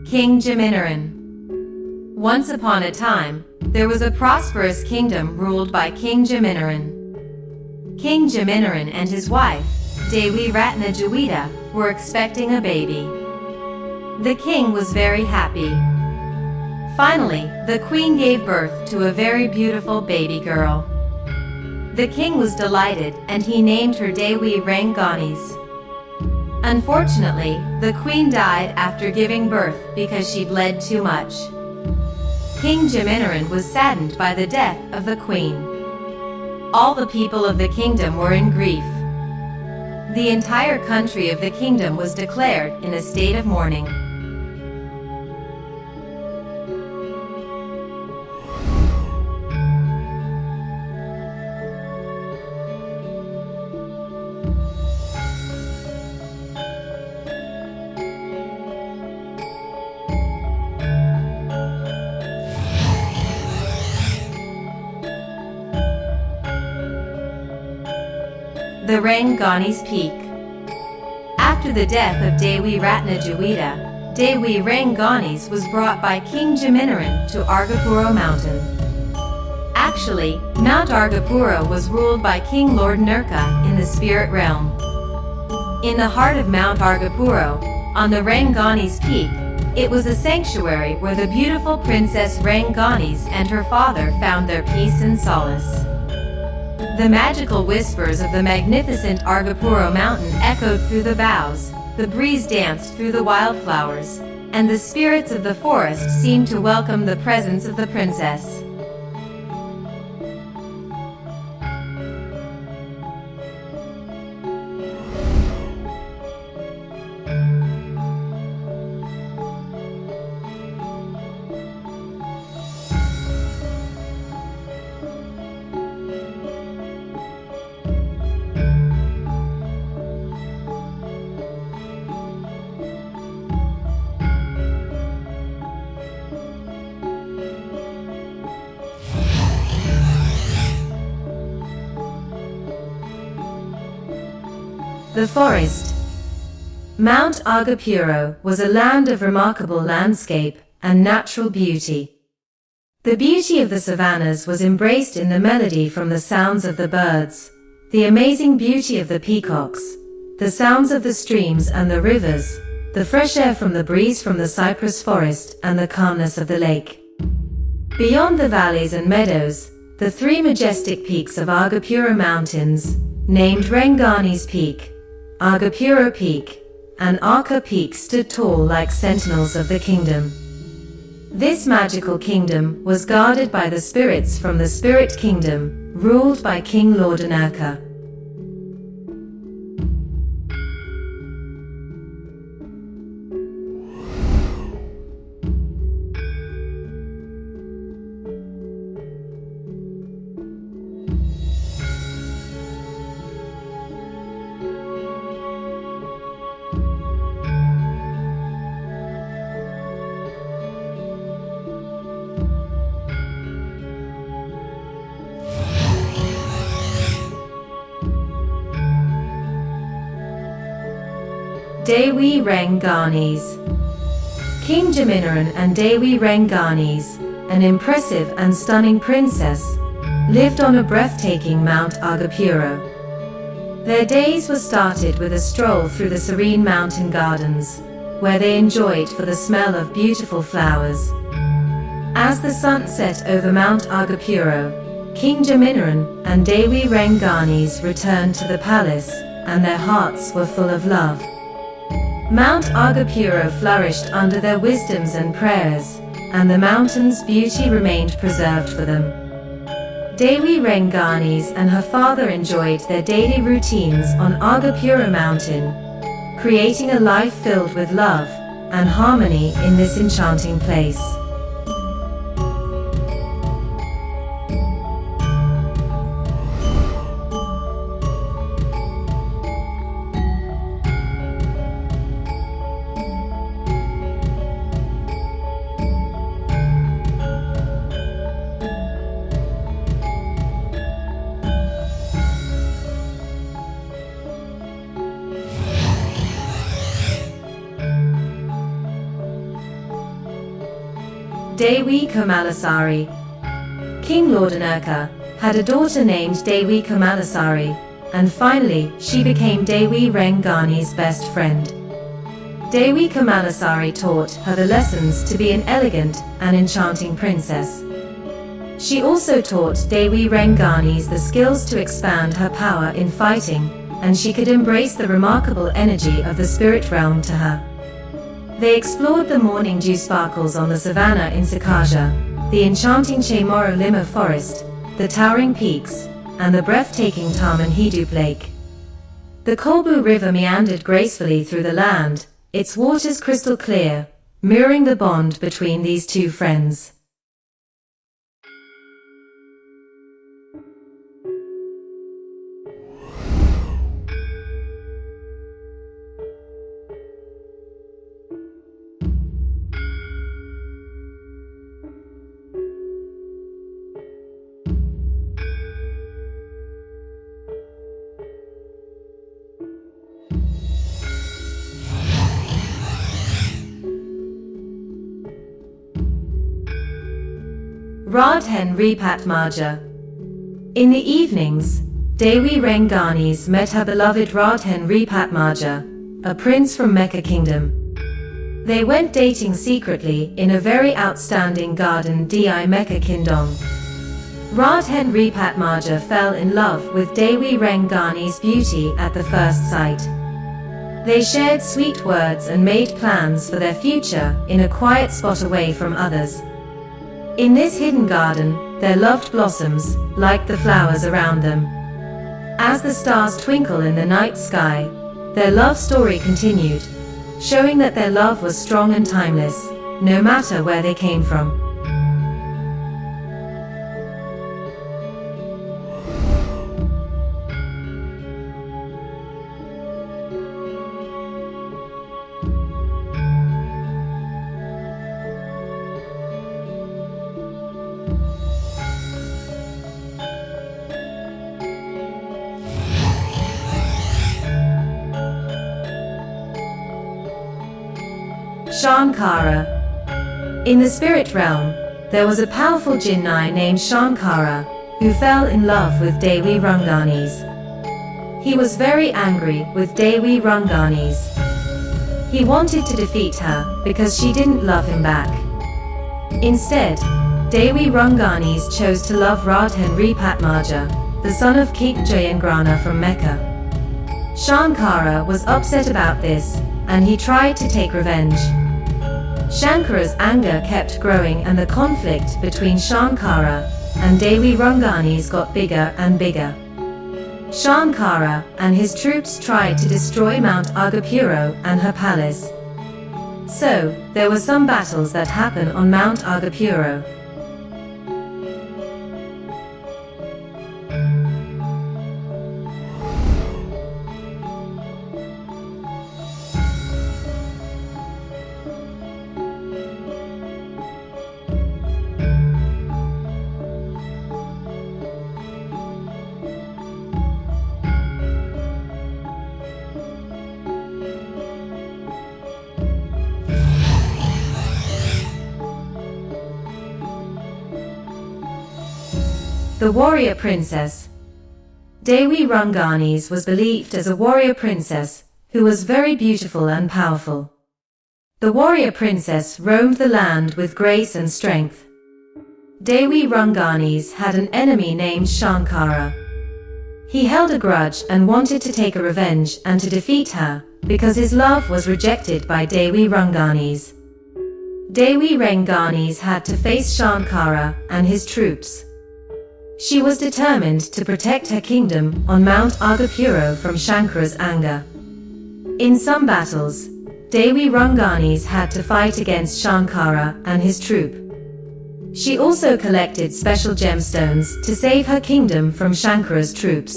King Jeminiran. Once upon a time, there was a prosperous kingdom ruled by King Jeminiran. King Jeminiran and his wife, Dewi Ratna Jawida, were expecting a baby. The king was very happy. Finally, the queen gave birth to a very beautiful baby girl. The king was delighted and he named her Dewi Ranganis. Unfortunately, the queen died after giving birth because she bled too much. King Jeminiran was saddened by the death of the queen. All the people of the kingdom were in grief. The entire country of the kingdom was declared in a state of mourning. The Ranganis Peak. After the death of Dewi Ratna Jawida, Dewi Ranganis was brought by King Jeminiran to Argapuro mountain. Actually, Mount Argapuro was ruled by King Lord Nurka in the spirit realm. In the heart of Mount Argapuro, on the Ranganis Peak, it was a sanctuary where the beautiful Princess Ranganis and her father found their peace and solace. The magical whispers of the magnificent Argapuro mountain echoed through the boughs, the breeze danced through the wildflowers, and the spirits of the forest seemed to welcome the presence of the princess. The forest. Mount Argapuro was a land of remarkable landscape and natural beauty. The beauty of the savannas was embraced in the melody from the sounds of the birds, the amazing beauty of the peacocks, the sounds of the streams and the rivers, the fresh air from the breeze from the cypress forest and the calmness of the lake. Beyond the valleys and meadows, the three majestic peaks of Argapuro Mountains, named Ranganis Peak, Argapuro Peak, and Arca Peak stood tall like sentinels of the kingdom. This magical kingdom was guarded by the spirits from the Spirit Kingdom, ruled by King Lord Nurka. Dewi Ranganis. King Jeminiran and Dewi Ranganis, an impressive and stunning princess, lived on a breathtaking Mount Argapuro. Their days were started with a stroll through the serene mountain gardens, where they enjoyed for the smell of beautiful flowers. As the sun set over Mount Argapuro, King Jeminiran and Dewi Ranganis returned to the palace, and their hearts were full of love. Mount Argapuro flourished under their wisdoms and prayers, and the mountain's beauty remained preserved for them. Dewi Ranganis and her father enjoyed their daily routines on Argapuro Mountain, creating a life filled with love and harmony in this enchanting place. Dewi Komalasari. King Lordanurka had a daughter named Dewi Komalasari, and finally she became Dewi Rengani's best friend. Dewi Komalasari taught her the lessons to be an elegant and enchanting princess. She also taught Dewi Renganis the skills to expand her power in fighting, and she could embrace the remarkable energy of the spirit realm to her. They explored the morning dew sparkles on the savannah in Sakaja, the enchanting Chamorro Limo forest, the towering peaks, and the breathtaking Taman Hidup Lake. The Kolbu River meandered gracefully through the land, its waters crystal clear, mirroring the bond between these two friends. Radhen Ripatmaja. In the evenings, Dewi Renganis met her beloved Radhen Ripatmaja, a prince from Mecca Kingdom. They went dating secretly in a very outstanding garden di Mecca Kingdom. Radhen Ripatmaja fell in love with Dewi Rengani's beauty at the first sight. They shared sweet words and made plans for their future in a quiet spot away from others. In this hidden garden, their love blossoms, like the flowers around them. As the stars twinkle in the night sky, their love story continued, showing that their love was strong and timeless, no matter where they came from. Shankara. In the spirit realm, there was a powerful Jinnai named Shankara, who fell in love with Dewi Renganis. He was very angry with Dewi Renganis. He wanted to defeat her because she didn't love him back. Instead, Dewi Renganis chose to love Radhen Ripatmaja, the son of King Jayangrana from Mecca. Shankara was upset about this, and he tried to take revenge. Shankara's anger kept growing and the conflict between Shankara and Dewi Renganis got bigger and bigger. Shankara and his troops tried to destroy Mount Agapuro and her palace. So, there were some battles that happened on Mount Agapuro. The Warrior Princess. Dewi Renganis was believed as a warrior princess who was very beautiful and powerful. The warrior princess roamed the land with grace and strength. Dewi Renganis had an enemy named Shankara. He held a grudge and wanted to take a revenge and to defeat her because his love was rejected by Dewi Renganis. Dewi Renganis had to face Shankara and his troops. She was determined to protect her kingdom on Mount Agapuro from Shankara's anger. In some battles, Dewi Renganis had to fight against Shankara and his troop. She also collected special gemstones to save her kingdom from Shankara's troops.